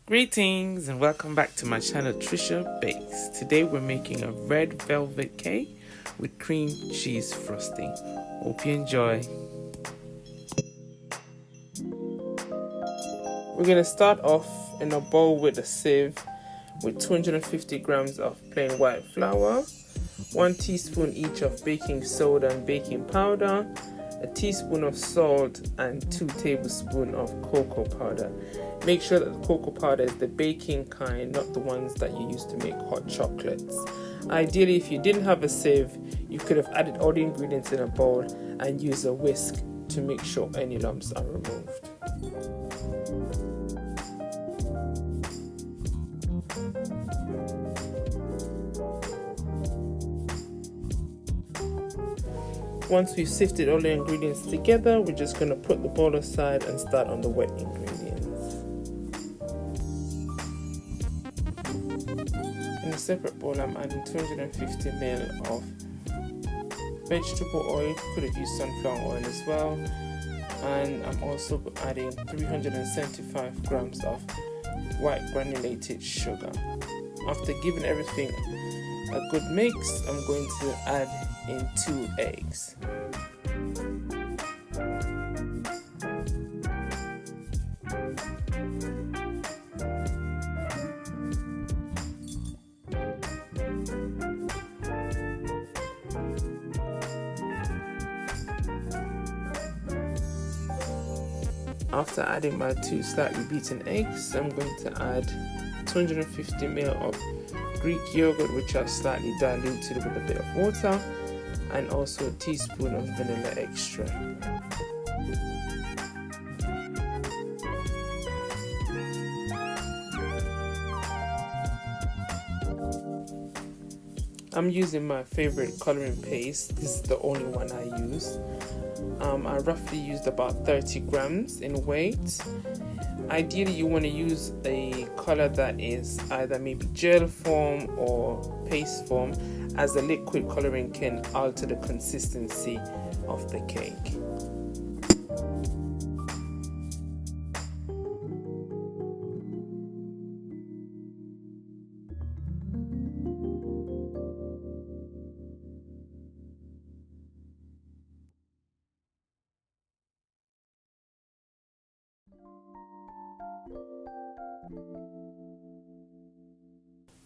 Greetings and welcome back to my channel treichabakes. Today we're making a red velvet cake with cream cheese frosting. Hope you enjoy. We're going to start off in a bowl with a sieve with 250 grams of plain white flour, 1 teaspoon each of baking soda and baking powder, a teaspoon of salt and 2 tablespoons of cocoa powder. Make sure that the cocoa powder is the baking kind, not the ones that you use to make hot chocolates. Ideally, if you didn't have a sieve, you could have added all the ingredients in a bowl and use a whisk to make sure any lumps are removed. Once we've sifted all the ingredients together, we're just going to put the bowl aside and start on the wet ingredients. In a separate bowl, I'm adding 250 ml of vegetable oil. Could have used sunflower oil as well. And I'm also adding 375 grams of white granulated sugar. After giving everything a good mix, I'm going to add in 2 eggs. After adding my 2 slightly beaten eggs, I'm going to add 250 ml of Greek yogurt, which I've slightly diluted with a bit of water, and also a teaspoon of vanilla extract. I'm using my favorite coloring paste. This is the only one I use. I roughly used about 30 grams in weight. Ideally, you want to use a color that is either maybe gel form or paste form, as the liquid coloring can alter the consistency of the cake.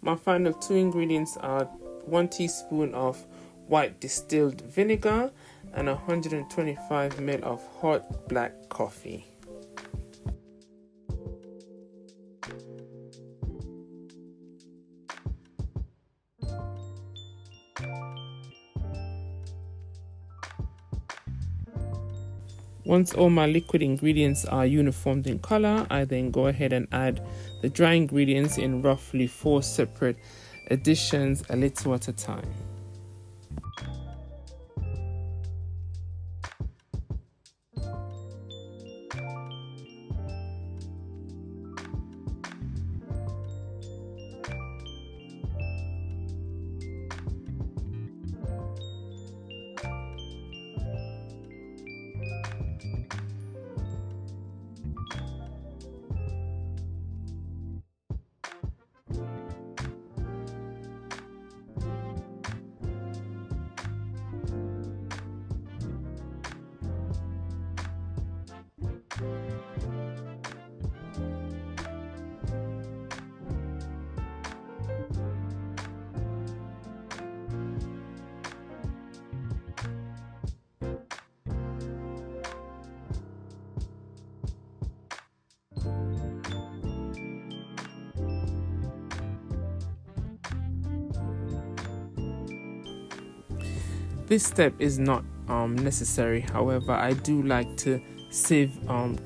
My final 2 ingredients are 1 teaspoon of white distilled vinegar and 125 ml of hot black coffee. Once all my liquid ingredients are uniformed in color, I then go ahead and add the dry ingredients in roughly 4 separate additions, a little at a time. This step is not necessary, however, I do like to sieve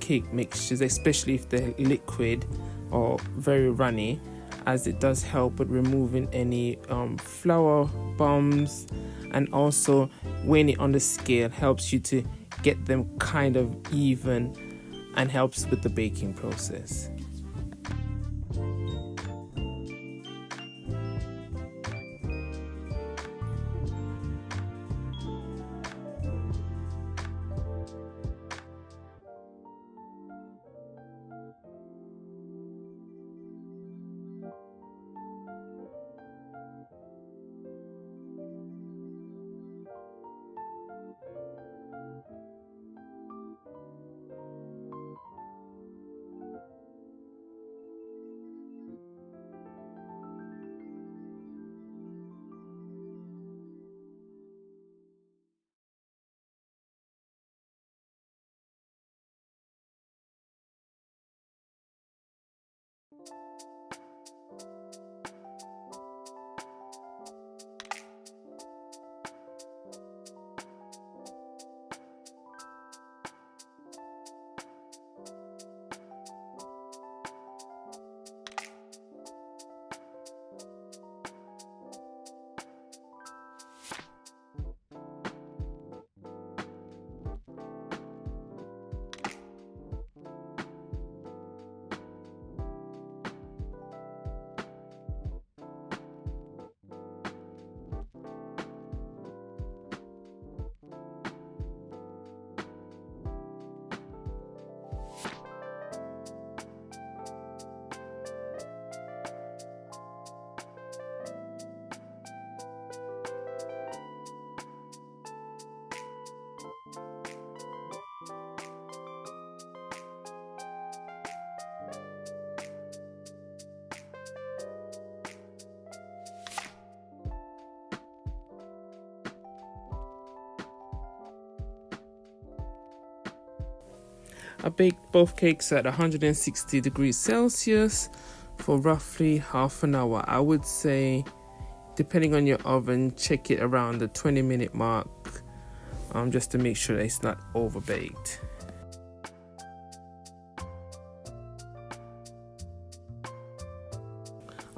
cake mixtures, especially if they're liquid or very runny, as it does help with removing any flour bumps, and also weighing it on the scale helps you to get them kind of even and helps with the baking process. I baked both cakes at 160 degrees Celsius for roughly half an hour. I would say, depending on your oven, check it around the 20-minute mark, just to make sure that it's not over baked.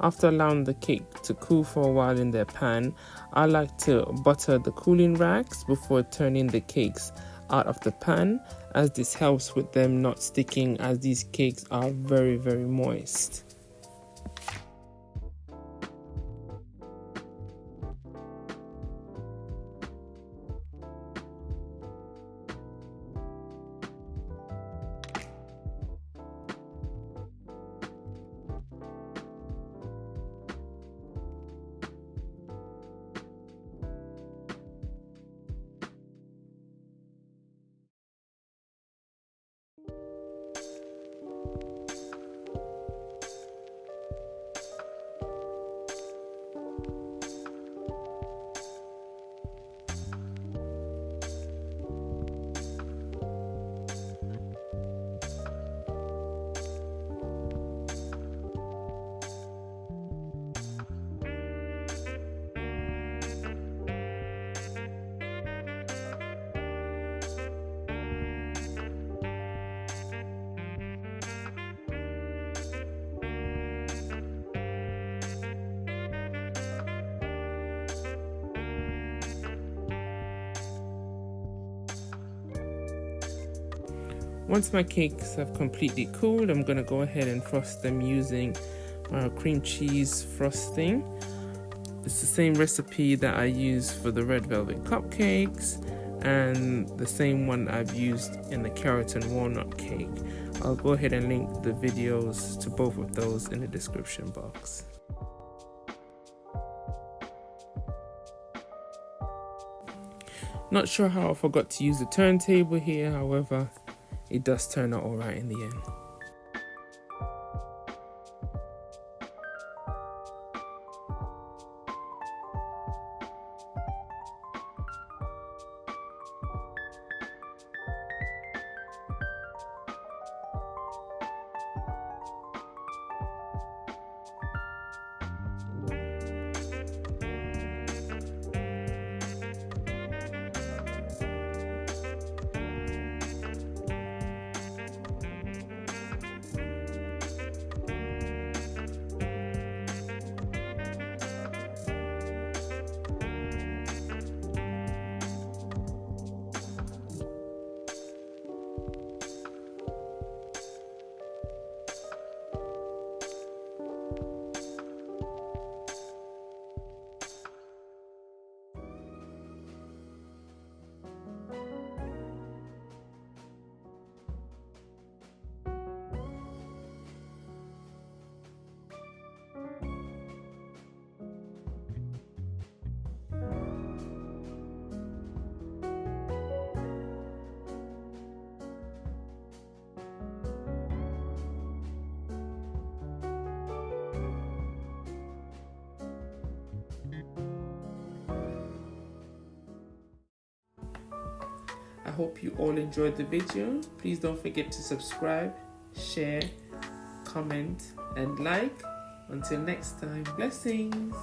After allowing the cake to cool for a while in their pan, I like to butter the cooling racks before turning the cakes out of the pan, as this helps with them not sticking, as these cakes are very, very moist. Once my cakes have completely cooled, I'm going to go ahead and frost them using cream cheese frosting. It's the same recipe that I use for the Red Velvet Cupcakes and the same one I've used in the Carrot and Walnut Cake. I'll go ahead and link the videos to both of those in the description box. Not sure how I forgot to use the turntable here, however, it does turn out alright in the end. I hope you all enjoyed the video. Please don't forget to subscribe, share, comment and like. Until next time, blessings.